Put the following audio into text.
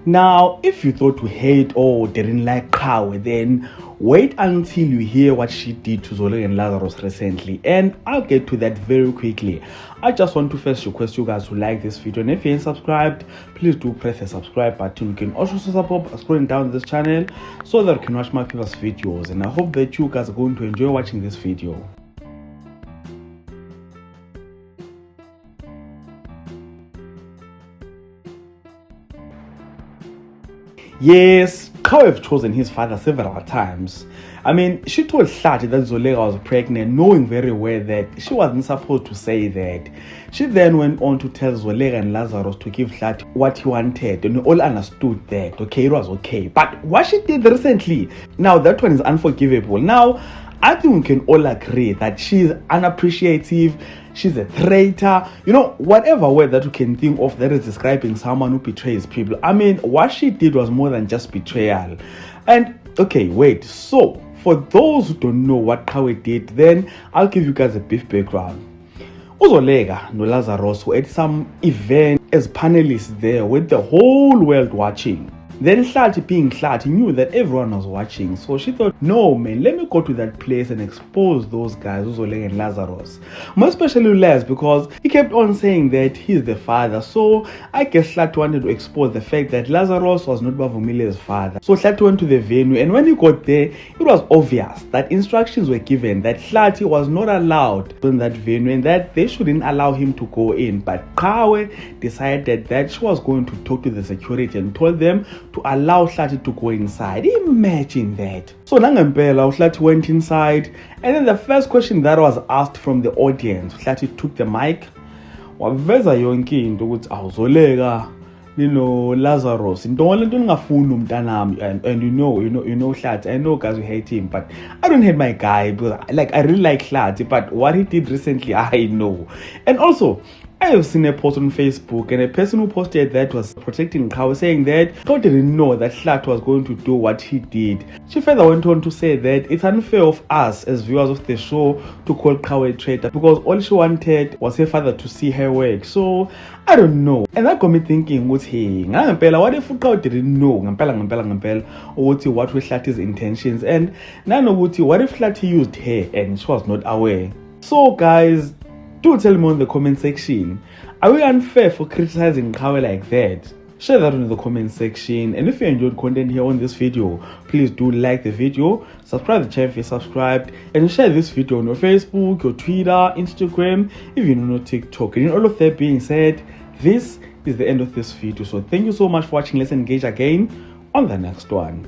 Now, if you thought we hate or didn't like Qhawe, then wait until you hear what she did to Zoleka and Lazarus recently, and I'll get to that very quickly. I just want to first request you guys to like this video, and if you ain't subscribed, please do press the subscribe button. You can also support by scrolling down this channel so that you can watch my previous videos, and I hope that you guys are going to enjoy watching this video. Yes, Qhawe have chosen his father several times. I mean, she told Hlathi that Zoleka was pregnant, knowing very well that she wasn't supposed to say that. She then went on to tell Zoleka and Lazarus to give Hlathi what he wanted, and we all understood that, okay, it was okay. But what she did recently, now that one is unforgivable. Now, I think we can all agree that she's unappreciative, she's a traitor, whatever word that you can think of that is describing someone who betrays people. I mean, what she did was more than just betrayal. And, okay, wait, so, for those who don't know what Qhawe did, then I'll give you guys a brief background. Zoleka no Lazarus were at some event as panelists there with the whole world watching. Then Hlathi, being Hlathi, knew that everyone was watching, so she thought, no man, let me go to that place and expose those guys, Zoleka and Lazarus. More especially Les, because he kept on saying that he's the father, so I guess Hlathi wanted to expose the fact that Lazarus was not Bavumile's father. So Hlathi went to the venue, and when he got there, it was obvious that instructions were given that Hlathi was not allowed in that venue and that they shouldn't allow him to go in. But Qhawe decided that she was going to talk to the security and told them to allow Hlathi to go inside. Imagine that. So nangempela, Hlathi went inside, and then the first question that was asked from the audience, Hlathi took the mic, waveza yonke into ukuthi awuzoleka, Lazarus, and you know Hlathi. I know guys, you hate him, but I don't hate my guy because I really like Hlathi, but what he did recently, I know. And also, I have seen a post on Facebook, and a person who posted that was protecting Qhawe, saying that Qhawe didn't know that Hlathi was going to do what he did. She further went on to say that it's unfair of us as viewers of the show to call Qhawe a traitor because all she wanted was her father to see her work. So I don't know, and that got me thinking, what if Qhawe didn't know what were Hlathi's intentions, and now what if Hlathi used her and she was not aware? So guys, do tell me in the comment section, are we unfair for criticizing Qhawe like that? Share that in the comment section, and if you enjoyed content here on this video, please do like the video, subscribe to the channel if you're subscribed, and share this video on your Facebook, your Twitter, Instagram, even on your TikTok. And all of that being said, this is the end of this video. So thank you so much for watching. Let's engage again on the next one.